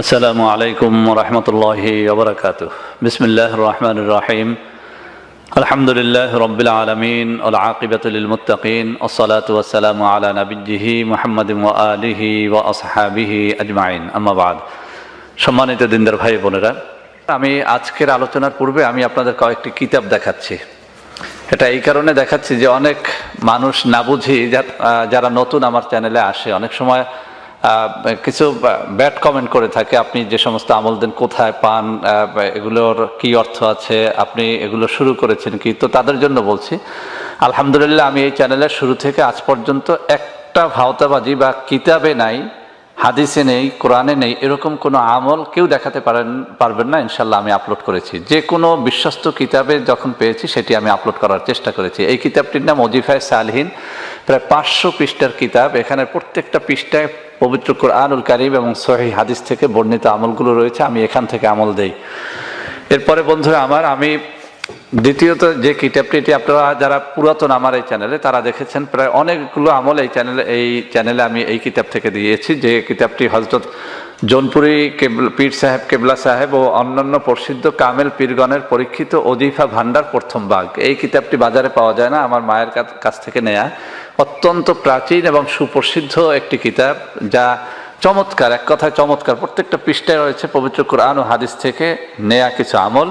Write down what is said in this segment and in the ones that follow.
আসসালামু আলাইকুম রহমতুল্লাহি ওবরাকাতুহ। বিসমিল্লাহির রহমানির রহিম। আলহামদুলিল্লাহ রাব্বিল আলামিন ওয়াল আকিবাতু লিল মুত্তাকিন ওয়াসসালাতু ওয়াসসালামু আলা নাবিয়্যিহি মুহাম্মাদিন ওয়া আলিহি ওয়া আসহাবিহি আজমাইন, আম্মা বাদ। সম্মানিত দিনদার ভাই বোনেরা, আমি আজকের আলোচনার পূর্বে আমি আপনাদের কয়েকটি কিতাব দেখাচ্ছি। এটা এই কারণে দেখাচ্ছি যে অনেক মানুষ না বুঝি যারা নতুন আমার চ্যানেলে আসে, অনেক সময় কিছু ব্যাড কমেন্ট করে থাকে, আপনি যে সমস্ত আমল দেন কোথায় পান, এগুলোর কি অর্থ আছে, আপনি এগুলো শুরু করেছেন কি। তো তাদের জন্য বলছি, আলহামদুলিল্লাহ আমি এই চ্যানেলের শুরু থেকে আজ পর্যন্ত একটা ভাওতাবাজি বা কিতাবে নাই, হাদিসে নেই, কোরআনে নেই, এরকম কোনো আমল কেউ দেখাতে পারবেন না। ইনশাল্লাহ আমি আপলোড করেছি, যে কোনো বিশ্বস্ত কিতাবে যখন পেয়েছি সেটি আমি আপলোড করার চেষ্টা করেছি। এই কিতাবটির নাম ওজিফায়ে সালিহিন, প্রায় 500 পৃষ্ঠার কিতাব। এখানে প্রত্যেকটা পৃষ্ঠায় পবিত্র কোরআনুল কারীম এবং সহিহ হাদিস থেকে বর্ণিত আমলগুলো রয়েছে, আমি এখান থেকে আমল দেই। এরপরে বন্ধুরা আমার, আমি দ্বিতীয়ত যে কিতাবটি, এটি আপনারা যারা পুরাতন আমার এই চ্যানেলে তারা দেখেছেন, প্রায় অনেকগুলো আমল এই চ্যানেলে আমি এই কিতাব থেকে দিয়েছি। যে কিতাবটি হযরত জৌনপুরি পীর সাহেব কেবলা সাহেব ও অন্যান্য প্রসিদ্ধ কামেল পীরগণের পরীক্ষিত ওজিফা ভান্ডার প্রথম ভাগ। এই কিতাবটি বাজারে পাওয়া যায় না, আমার মায়ের কাছ থেকে নেয়া, অত্যন্ত প্রাচীন এবং সুপ্রসিদ্ধ একটি কিতাব, যা চমৎকার, এক কথায় চমৎকার। প্রত্যেকটা পৃষ্ঠায় রয়েছে পবিত্র কোরআন ও হাদিস থেকে নেয়া কিছু আমল।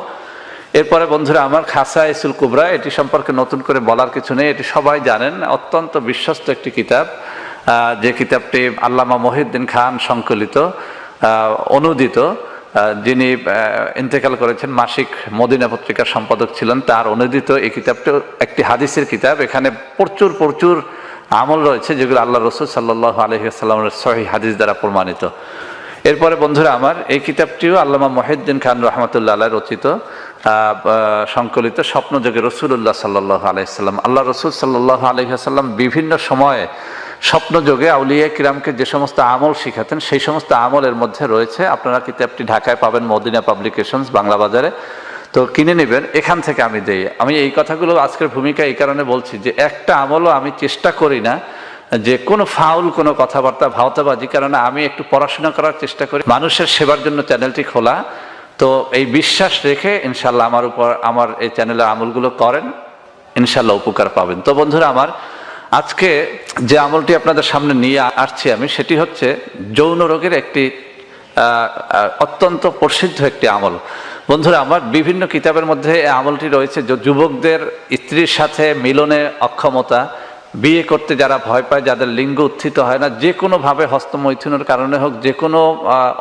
এরপরে বন্ধুরা আমার, খাসায়েসুল কুবরা, এটি সম্পর্কে নতুন করে বলার কিছু নেই, এটি সবাই জানেন, অত্যন্ত বিশ্বস্ত একটি কিতাব। যে কিতাবটি আল্লামা মহিউদ্দিন খান সংকলিত, অনুদিত, যিনি ইন্তেকাল করেছেন, মাসিক মদিনা পত্রিকার সম্পাদক ছিলেন, তার অনুদিত এই কিতাবটি একটি হাদিসের কিতাব। এখানে প্রচুর আমল রয়েছে যেগুলো আল্লাহ রসুল সাল্লাল্লাহু আলাইহি ওয়াসাল্লামের সহিহ হাদিস দ্বারা প্রমাণিত। এরপরে বন্ধুরা আমার, এই কিতাবটিও আল্লামা মহিউদ্দিন খান রহমতুল্লাহ আলাইহি রচিত, সংকলিত স্বপ্নযোগে রাসূলুল্লাহ সাল্লাল্লাহু আলাইহি ওয়াসাল্লাম। আল্লাহ রসুল সাল্লাল্লাহু আলাইহি ওয়াসাল্লাম বিভিন্ন সময়ে স্বপ্নযোগে আউলিয়া কিরামকে যে সমস্ত আমল শিখাতেন, সেই সমস্ত আমলের মধ্যে রয়েছে। আপনারা কিতাবটি ঢাকায় পাবেন, মদিনা পাবলিকেশনস, বাংলা বাজারে, তো কিনে নেবেন। এখান থেকে আমি দেই। আমি এই কথাগুলো আজকের ভূমিকা এই কারণে বলছি যে একটা আমলও আমি চেষ্টা করি না যে কোনো ফাউল কোনো কথাবার্তা, ভাওতাবাজি, কারণ আমি একটু পড়াশোনা করার চেষ্টা করি, মানুষের সেবার জন্য চ্যানেলটি খোলা। তো এই বিশ্বাস রেখে ইনশাল্লাহ আমার এই চ্যানেলের আমলগুলো করেন, ইনশাল্লাহ উপকার পাবেন। তো বন্ধুরা আমার, আজকে যে আমলটি আপনাদের সামনে নিয়ে আসছি আমি, সেটি হচ্ছে যৌন রোগের একটি অত্যন্ত প্রসিদ্ধ একটি আমল। বন্ধুরা আমার, বিভিন্ন কিতাবের মধ্যে এই আমলটি রয়েছে। যুবকদের স্ত্রীর সাথে মিলনে অক্ষমতা, বিয়ে করতে যারা ভয় পায়, যাদের লিঙ্গ উত্থিত হয় না, যে কোনোভাবে হস্তমৈথুনের কারণে হোক, যে কোনো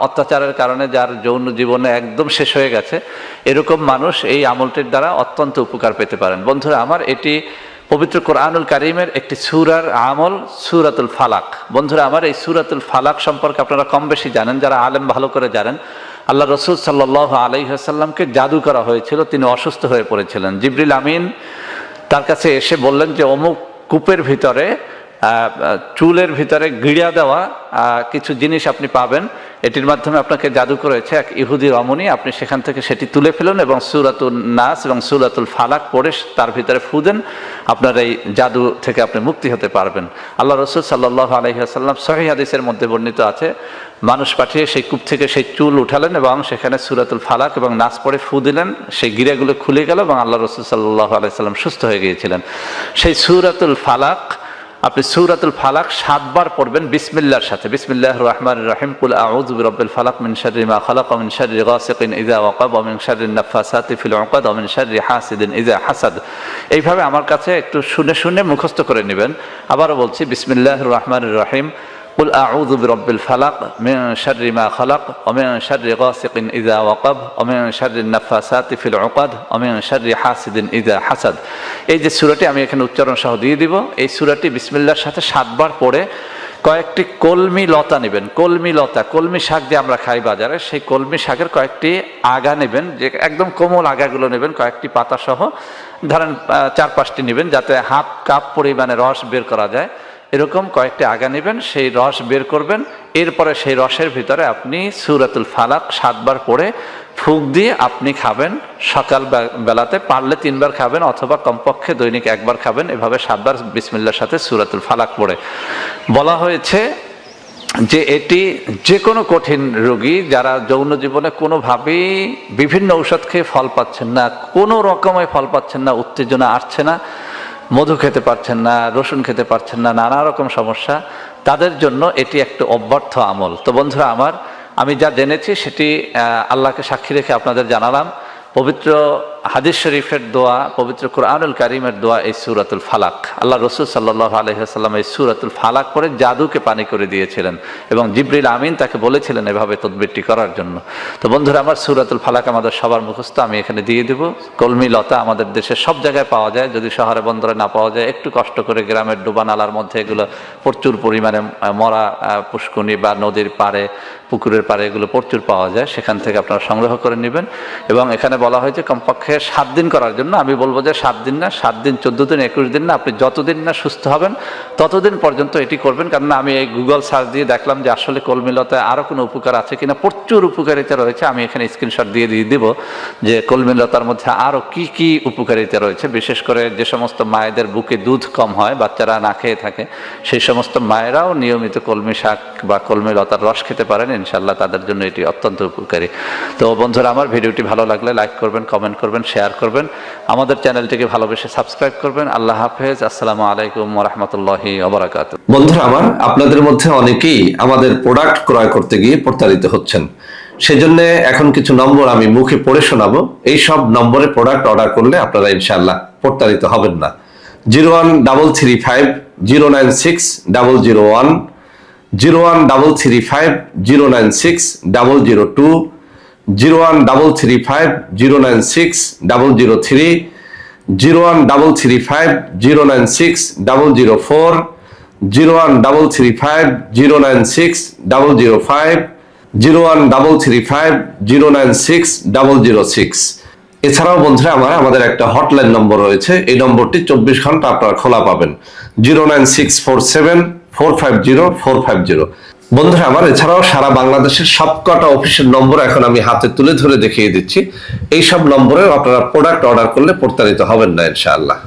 অত্যাচারের কারণে যার যৌন জীবনে একদম শেষ হয়ে গেছে, এরকম মানুষ এই আমলটির দ্বারা অত্যন্ত উপকার পেতে পারেন। বন্ধুরা আমার, এটি পবিত্র কোরআনুল কারীমের একটি সূরার আমল, সূরাতুল ফালাক। বন্ধুরা আমার, এই সূরাতুল ফালাক সম্পর্কে আপনারা কম বেশি জানেন, যারা আলেম ভালো করে জানেন। আল্লাহ রসুল সাল্লাল্লাহু আলাইহি ওয়াসাল্লামকে জাদু করা হয়েছিল, তিনি অসুস্থ হয়ে পড়েছিলেন। জিবরিল আমিন তার কাছে এসে বললেন যে অমুক কূপের ভিতরে, চুলের ভিতরে গিড়া দেওয়া কিছু জিনিস আপনি পাবেন, এটির মাধ্যমে আপনাকে জাদু করেছে এক ইহুদি রমণী, আপনি সেখান থেকে সেটি তুলে ফেলুন এবং সূরাতুন নাস এবং সূরাতুল ফালাক পড়ে তার ভিতরে ফু দেন, আপনার এই জাদু থেকে আপনি মুক্তি হতে পারবেন। আল্লাহ রসুল সাল্লাল্লাহু আলাইহি ওয়াসাল্লাম সহিহ হাদিসের মধ্যে বর্ণিত আছে, মানুষ পাঠিয়ে সেই কূপ থেকে সেই চুল উঠালেন এবং সেখানে সূরাতুল ফালাক এবং নাস পড়ে ফু দিলেন, সেই গিরাগুলো খুলে গেল এবং আল্লাহ রসুল সাল্লাল্লাহু আলাইহি ওয়াসাল্লাম সুস্থ হয়ে গিয়েছিলেন। সেই সূরাতুল ফালাক, আপনি সূরাতুল ফালাক 7 বার পড়বেন বিসমিল্লাহর সাথে। বিসমিল্লাহির রহমানির রহিম। কুল আউযু বিরাব্বিল ফালাক মিন শাররি মা খালাক ওয়া মিন শাররি গাসিকিন ইযা ওয়াকাব ওয়া মিন শাররিন নাফাসাতি ফিল উকাদ ওয়া মিন শাররি হাসিদিন ইযা হাসাদ। এইভাবে আমার কাছে একটু শুনে মুখস্থ করে নেবেন। আবারও বলছি, বিসমিল্লাহির রহমানির রহিম। কুল আউযু বিরাব্বিল ফালাক মিন শাররি মা খালাক ওয়া মিন শাররি গাসিকিন ইযা ওয়াকাব ওয়া মিন শাররিন নাফাসাতি ফিল উকাদ ওয়া মিন শাররি হাসিদিন ইযা হাসাদ। এই যে সূরাটি আমি এখানে উচ্চারণ সহ দিয়ে দিব, এই সূরাটি বিসমিল্লাহর সাথে 7 বার পড়ে কয়েকটি কলমি লতা নেবেন। কলমি লতা, কলমি শাক যে আমরা খাই বাজারে, সেই কলমি শাকের কয়েকটি আগা নেবেন, যে একদম কোমল আগাগুলো নেবেন, কয়েকটি পাতা সহ, ধরেন 4-5টি নেবেন, যাতে হাফ কাপ পরিমাণে রস বের করা যায়। এরকম কয়েকটি আগা নেবেন, সেই রস বের করবেন। এরপরে সেই রসের ভিতরে আপনি সূরাতুল ফালাক 7 বার পড়ে ফুঁক দিয়ে আপনি খাবেন। সকাল বেলাতে পারলে 3 বার খাবেন, অথবা কমপক্ষে দৈনিক 1 বার খাবেন। এভাবে 7 বার বিসমিল্লাহর সাথে সূরাতুল ফালাক পড়ে। বলা হয়েছে যে এটি যে কোনো কঠিন রোগী যারা যৌন জীবনে কোনোভাবেই বিভিন্ন ঔষধ খেয়ে ফল পাচ্ছেন না, কোনো রকমের ফল পাচ্ছেন না, উত্তেজনা আসছে না, মধু খেতে পারছেন না, রসুন খেতে পারছেন না, নানা রকম সমস্যা, তাদের জন্য এটি একটি অব্যর্থ আমল। তো বন্ধুরা আমার, আমি যা জেনেছি সেটি আল্লাহকে সাক্ষী রেখে আপনাদের জানালাম। পবিত্র হাদিস শরীফের দোয়া, পবিত্র কুরআনুল কারীমের দোয়া এই সূরাতুল ফালাক। আল্লাহ রাসূল সাল্লাল্লাহু আলাইহি ওয়াসাল্লাম এই সূরাতুল ফালাক পড়ে জাদুকে পানি করে দিয়েছিলেন এবং জিবরিল আমিন তাকে বলেছিলেন এভাবে তদবিরটি করার জন্য। তো বন্ধুরা আমার, সূরাতুল ফালাক আমাদের সবার মুখস্থ, আমি এখানে দিয়ে দেব। কলমি লতা আমাদের দেশে সব জায়গায় পাওয়া যায়, যদি শহরে বন্দরে না পাওয়া যায় একটু কষ্ট করে গ্রামের ডোবা নালার মধ্যে এগুলো প্রচুর পরিমাণে মরা পুষ্কুনি বা নদীর পাড়ে, পুকুরের পাড়ে এগুলো প্রচুর পাওয়া যায়, সেখান থেকে আপনারা সংগ্রহ করে নেবেন। এবং এখানে বলা হয়েছে কমপক্ষে 7 দিন করার জন্য। আমি বলবো যে 7 দিন না, 7 দিন, 14 দিন, 21 দিন না, আপনি যতদিন না সুস্থ হবেন ততদিন পর্যন্ত এটি করবেন। কারণ আমি এই গুগল সার্চ দিয়ে দেখলাম যে আসলে কলমিলতায় আরও কোনো উপকার আছে কিনা, প্রচুর উপকারিতা রয়েছে। আমি এখানে স্ক্রিনশট দিয়ে দিব যে কলমিলতার মধ্যে আরও কি কি উপকারিতা রয়েছে। বিশেষ করে যে সমস্ত মায়েদের বুকে দুধ কম হয়, বাচ্চারা না খেয়ে থাকে, সেই সমস্ত মায়েরাও নিয়মিত কলমি শাক বা কলমি লতার রস খেতে পারেন, ইনশাআল্লাহ তাদের জন্য এটি অত্যন্ত উপকারী। তো বন্ধুরা আমার, ভিডিওটি ভালো লাগলে লাইক করবেন, কমেন্ট করবেন, শেয়ার করবেন, আমাদের চ্যানেলটিকে ভালোবেসে সাবস্ক্রাইব করবেন। আল্লাহ হাফেজ। আসসালামু আলাইকুম ওয়া রাহমাতুল্লাহি ওয়া বারাকাতুহু। বন্ধুরা আমার, আপনাদের মধ্যে অনেকেই আমাদের প্রোডাক্ট ক্রয় করতে গিয়ে প্রতারিত হচ্ছেন। সেজন্য এখন কিছু নম্বর আমি মুখে পড়ে শোনাবো। এই সব নম্বরে প্রোডাক্ট অর্ডার করলে আপনারা ইনশাআল্লাহ প্রতারিত হবেন না। 01335096001, 01335096002, 01335096003, 01335096004, 01335096005, 01335096006। এছাড়াও বন্ধুরা আমার, আমাদের একটা হটলাইন নম্বর রয়েছে। এই নম্বরটি 24 ঘন্টা আপনারা খোলা পাবেন, 09647450450। বন্ধুরা আমার, এছাড়াও সারা বাংলাদেশের সবকটা অফিসের নম্বর এখন আমি হাতে তুলে ধরে দেখিয়ে দিচ্ছি। এই সব নম্বরেও আপনারা প্রোডাক্ট অর্ডার করলে প্রতারিত হবেন না ইনশাআল্লাহ।